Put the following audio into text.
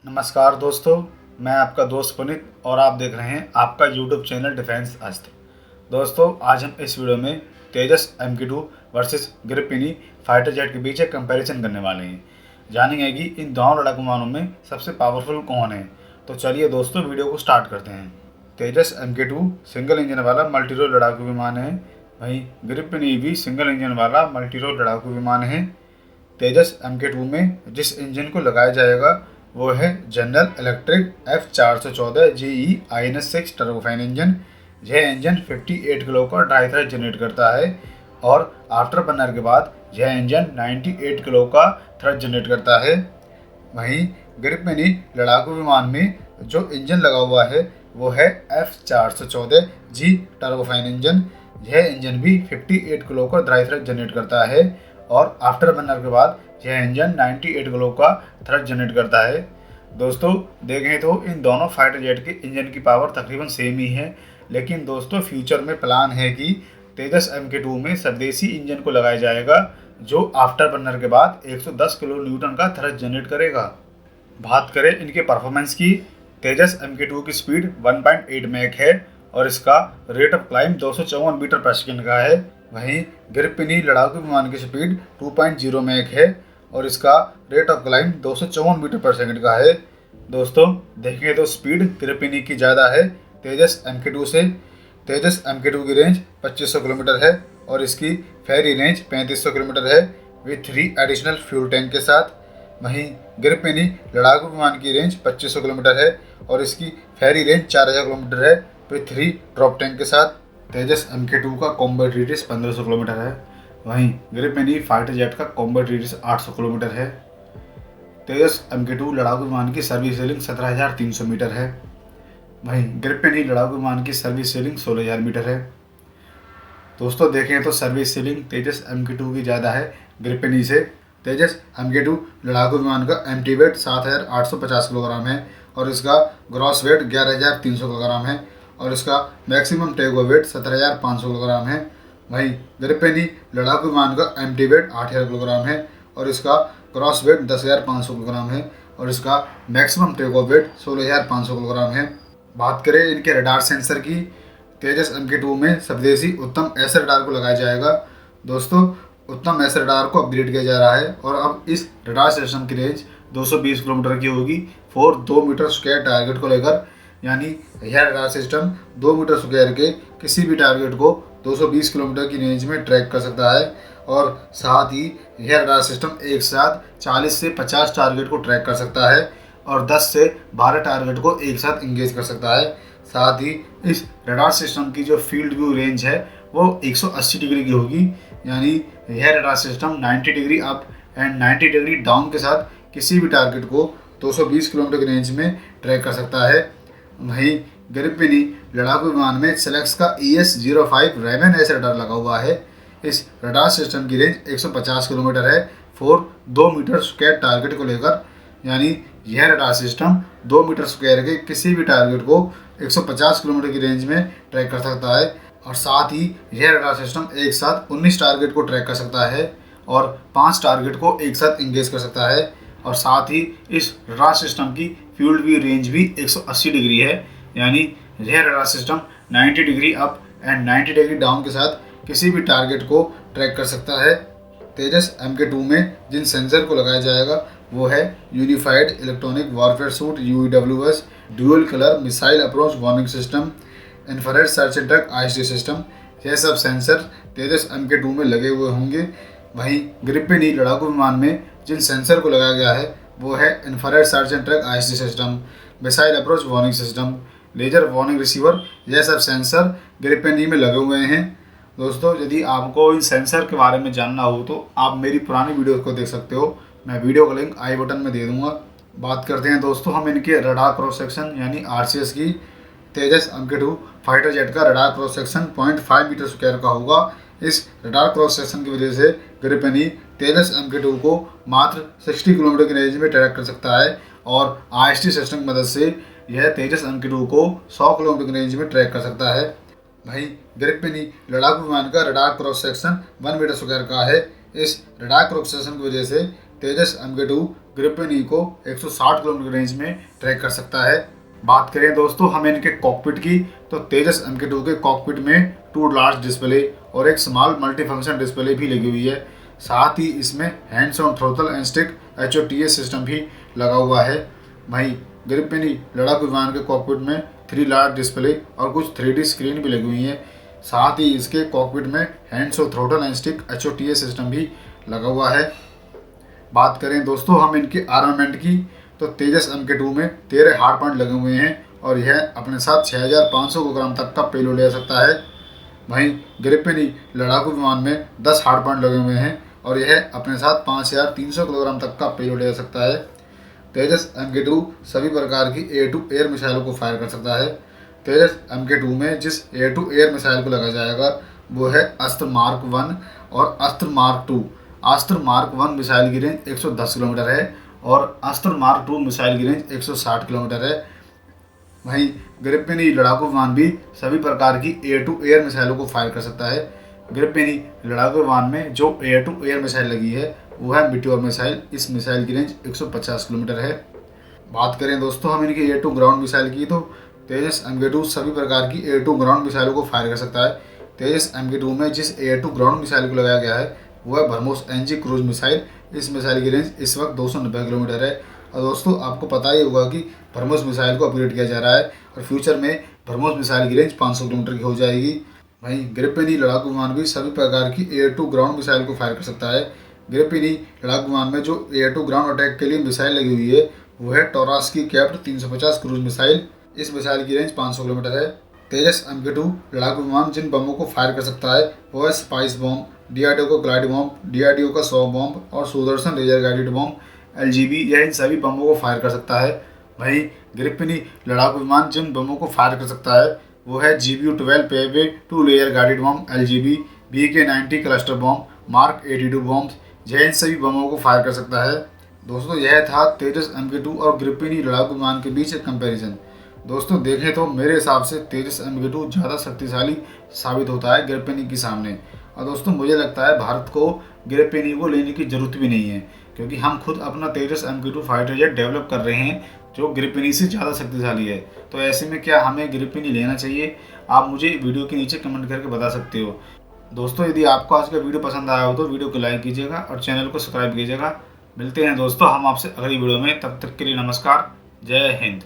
नमस्कार दोस्तों, मैं आपका दोस्त पुनीत और आप देख रहे हैं आपका यूट्यूब चैनल डिफेंस अस्त्र। दोस्तों, आज हम इस वीडियो में तेजस MK2 वर्सेस ग्रिपेनी फाइटर जेट के बीच एक कंपैरिजन करने वाले हैं। जानेंगे कि इन दोनों लड़ाकू विमानों में सबसे पावरफुल कौन है। तो चलिए दोस्तों, वीडियो को स्टार्ट करते हैं। तेजस MK2 सिंगल इंजन वाला मल्टी रोल लड़ाकू विमान है, वहीं ग्रिपेनी भी सिंगल इंजन वाला मल्टी रोल लड़ाकू विमान है। तेजस MK2 में जिस इंजन को लगाया जाएगा वो है general electric F414 GE-6 turbofan engine. यह इंजन 58 किलो का ड्राई थ्रस्ट जनरेट करता है और आफ्टर बर्नर के बाद यह इंजन 98 किलो का थ्रस्ट जनरेट करता है। वहीं ग्रिपेनी लड़ाकू विमान में जो इंजन लगा हुआ है वो है F414 G टर्बोफैन इंजन। यह इंजन भी 58 किलो का ड्राई थ्रस्ट जनरेट करता है और आफ्टर बर्नर के बाद यह इंजन 98 किलो का थ्रस्ट जनरेट करता है। दोस्तों, देखें तो इन दोनों फाइटर जेट के इंजन की पावर तकरीबन सेम ही है, लेकिन दोस्तों फ्यूचर में प्लान है कि तेजस MK2 में स्वदेशी इंजन को लगाया जाएगा जो आफ्टर बर्नर के बाद 110 किलो न्यूटन का थ्रस्ट जनरेट करेगा। बात करें इनके परफॉर्मेंस की, तेजस MK2 की स्पीड 1.8 मैक है और इसका रेट ऑफ क्लाइम 254 मीटर पर सेकंड का है। वहीं ग्रिपेनी लड़ाकू विमान की स्पीड 2.0 मैक है और इसका रेट ऑफ क्लाइम 254 मीटर पर सेकंड का है। दोस्तों, देखें तो स्पीड ग्रिपेनी की ज़्यादा है तेजस MK2 से। तेजस MK2 की रेंज 2500 किलोमीटर है और इसकी फेरी रेंज 3500 किलोमीटर है विथ 3 एडिशनल फ्यूल टैंक के साथ। वहीं ग्रिपेनी लड़ाकू विमान की रेंज 2500 किलोमीटर है और इसकी फेरी रेंज 4000 किलोमीटर है विथ 3 ड्रॉप टैंक के साथ। तेजस MK2 का कॉम्बैट रेडियस 1500 किलोमीटर है, वहीं ग्रिपेनी फाइटर जेट का कॉम्बैट रेडियस 800 किलोमीटर है। तेजस MK2 लड़ाकू विमान की सर्विस सेलिंग 17300 मीटर है, वहीं ग्रिपेनी लड़ाकू विमान की सर्विस सेलिंग 16000 मीटर है। दोस्तों, देखें तो सर्विस सेलिंग तेजस MK2 की ज़्यादा है ग्रिपेनी से। तेजस MK2 लड़ाकू विमान का एम्प्टी वेट 7850 किलोग्राम है और इसका ग्रॉस वेट 11300 किलोग्राम है और इसका मैक्सिमम टेक वेट 17500 किलोग्राम है। वहीं ग्रिपेनी लड़ाकू विमान का एम्प्टी वेट 8000 किलोग्राम है और इसका ग्रॉस वेट 10500 किलोग्राम है और इसका मैक्सिमम टेक वेट 16500 किलोग्राम है। बात करें इनके रडार सेंसर की, तेजस MK2 में स्वदेशी उत्तम एस रडार को लगाया जाएगा। दोस्तों, उत्तम एस रडार को अपग्रेड किया जा रहा है और अब इस रडार सिस्टम की रेंज 220 किलोमीटर की होगी फॉर 2 मीटर स्क्वायर टारगेट को लेकर। यानी यह रडार सिस्टम 2 मीटर स्क्वायर के किसी भी टारगेट को 220 किलोमीटर की रेंज में ट्रैक कर सकता है और साथ ही यह रडार सिस्टम एक साथ 40 से 50 टारगेट को ट्रैक कर सकता है और 10 से 12 टारगेट को एक साथ इंगेज कर सकता है। साथ ही इस रडार सिस्टम की जो फील्ड व्यू रेंज है वो 180 डिग्री की होगी। यानी यह radar system 90 degree up and 90 degree down के साथ किसी भी टारगेट को 220 किलोमीटर की रेंज में ट्रैक कर सकता है। वहीं ग्रिपेनी लड़ाकू विमान में सेलेक्स का ES-05 रेमन एस रडार लगा हुआ है। इस रडार सिस्टम की रेंज 150 किलोमीटर है फॉर 2 मीटर स्क्वायर टारगेट को लेकर। यानी यह रडार सिस्टम 2 मीटर स्क्वायर के किसी भी टारगेट को 150 किलोमीटर की रेंज में ट्रैक कर सकता है और साथ ही यह रडार सिस्टम एक साथ 19 टारगेट को ट्रैक कर सकता है और 5 टारगेट को एक साथ इंगेज कर सकता है। और साथ ही इस रडार सिस्टम की फील्ड व्यू रेंज भी 180 डिग्री है। यानी यह radar system 90 degree up and 90 degree down के साथ किसी भी टारगेट को ट्रैक कर सकता है। तेजस MK2 में जिन सेंसर को लगाया जाएगा वो है unified electronic warfare suit UEWS, dual colour missile approach warning system, infrared search and track ISD system. यह सब सेंसर तेजस MK2 में लगे हुए होंगे। वहीं ग्रिपेनी लड़ाकू विमान में जिन सेंसर को लगाया गया है वो है infrared search and track ISD system, missile approach warning system, laser warning receiver. यह सब सेंसर ग्रिपेनी में लगे हुए हैं। दोस्तों, यदि आपको इन सेंसर के बारे में जानना हो तो आप मेरी पुरानी वीडियो को देख सकते हो, मैं वीडियो का लिंक आई बटन में दे दूंगा। बात करते हैं दोस्तों हम इनके रडार क्रॉस सेक्शन यानी RCS की। तेजस MK2 फाइटर जेट का radar cross section 0.5 metre square का होगा। इस रडार क्रॉस सेक्शन की वजह से ग्रिपेनी तेजस MK2 को मात्र 60 किलोमीटर की रेंज में ट्रैक कर सकता है और ISD सिस्टम की मदद से यह तेजस MK2 को 100 किलोमीटर की रेंज में ट्रैक कर सकता है। वहीं ग्रिपेनी लड़ाकू विमान का radar cross section 1 metre square का है। इस रडार क्रॉस सेक्शन की वजह से तेजस MK2 ग्रिपेन ई को 160 किलोमीटर रेंज में ट्रैक कर सकता है। बात करें दोस्तों हम इनके कॉकपिट की, तो तेजस MK2 के कॉकपिट में 2 लार्ज डिस्प्ले और एक स्मॉल मल्टीफंक्शन डिस्प्ले भी लगी हुई है। साथ ही इसमें hands on throttle and stick HOTS system भी लगा हुआ है। वहीं ग्रिपेन ई लड़ाकू विमान के कॉकपिट में 3 लार्ज डिस्प्ले और कुछ 3D स्क्रीन भी लगी हुई हैं। साथ ही इसके कॉकपिट में hands on throttle and stick HOTS system भी लगा हुआ है। बात करें दोस्तों हम इनके आर्मामेंट की, तो तेजस MK2 में 13 हार्ड पॉइंट लगे हुए हैं और यह अपने साथ 6500 किलोग्राम तक का पेलोड ले सकता है। वहीं ग्रिपेन ई लड़ाकू विमान में 10 हार्ड पॉइंट लगे हुए हैं और यह अपने साथ 5300 किलोग्राम तक का पेलोड ले सकता है। तेजस MK2 सभी प्रकार की एयर टू एयर मिसाइलों को फायर कर सकता है। तेजस MK2 में जिस एयर टू एयर मिसाइल को लगाया जाएगा वो है अस्त्र मार्क 1 और अस्त्र मार्क 2। अस्त्र मार्क 1 मिसाइल की रेंज 110 किलोमीटर है और अस्त्र मार्क 2 मिसाइल की रेंज 160 किलोमीटर है। वहीं ग्रिपेन ई लड़ाकू विमान भी सभी प्रकार की एयर टू एयर मिसाइलों को फायर कर सकता है। ग्रिपेन ई लड़ाकू विमान में जो एयर टू एयर मिसाइल लगी है वो है मीटियोर मिसाइल। इस मिसाइल की रेंज 150 किलोमीटर है। बात करें दोस्तों हम इनकी एयर टू ग्राउंड मिसाइल की, तो तेजस MK2 सभी प्रकार की एयर टू ग्राउंड मिसाइलों को फायर कर सकता है। तेजस MK2 में जिस एयर टू ग्राउंड मिसाइल को लगाया गया है वो है ब्रह्मोस NG क्रूज मिसाइल। इस मिसाइल की रेंज इस वक्त 290 किलोमीटर है। और दोस्तों आपको पता ही होगा कि ब्रह्मोस मिसाइल को अपग्रेड किया जा रहा है और फ्यूचर में ब्रह्मोस मिसाइल की रेंज 500 किलोमीटर की हो जाएगी। वहीं ग्रिपेन ई लड़ाकू विमान भी सभी प्रकार की एयर टू ग्राउंड मिसाइल को फायर कर सकता है। ग्रिपेन ई लड़ाकू विमान में जो एयर टू ग्राउंड अटैक के लिए मिसाइल लगी हुई है वो है टॉरास की कैप्ड 350 क्रूज मिसाइल। इस मिसाइल की रेंज 500 किलोमीटर है। तेजस MK2 लड़ाकू विमान जिन बमों को फायर कर सकता है वो है स्पाइस बॉम्ब, DRDO का ग्लाइड बॉम्ब, DRDO का सॉ बॉम्ब और Sudarshan laser guided bomb LGB, यह इन सभी बमों को फायर कर सकता है। वहीं ग्रिपेन ई लड़ाकू विमान जिन बमों को फायर कर सकता है वो है GBU-12 पेवे 2 layer guided bomb LGB, BK-90 cluster bomb, mark 82 bomb, यह इन सभी बमों को फायर कर सकता है। दोस्तों यह था तेजस MK2 और ग्रिपेन ई लड़ाकू विमान के बीच एक कंपैरिजन। दोस्तों देखें तो मेरे हिसाब से तेजस MK2 ज़्यादा शक्तिशाली साबित होता है ग्रिपेन ई के सामने। और दोस्तों मुझे लगता है भारत को ग्रिपेन ई को लेने की ज़रूरत भी नहीं है, क्योंकि हम खुद अपना तेजस MK2 फाइटर जेट डेवलप कर रहे हैं जो ग्रिपेन ई से ज़्यादा शक्तिशाली है। तो ऐसे में क्या हमें ग्रिपेन ई लेना चाहिए? आप मुझे वीडियो के नीचे कमेंट करके बता सकते हो। दोस्तों यदि आपको आज का वीडियो पसंद आया हो तो वीडियो को लाइक कीजिएगा और चैनल को सब्सक्राइब कीजिएगा। मिलते हैं दोस्तों हम आपसे अगली वीडियो में, तब तक के लिए नमस्कार, जय हिंद।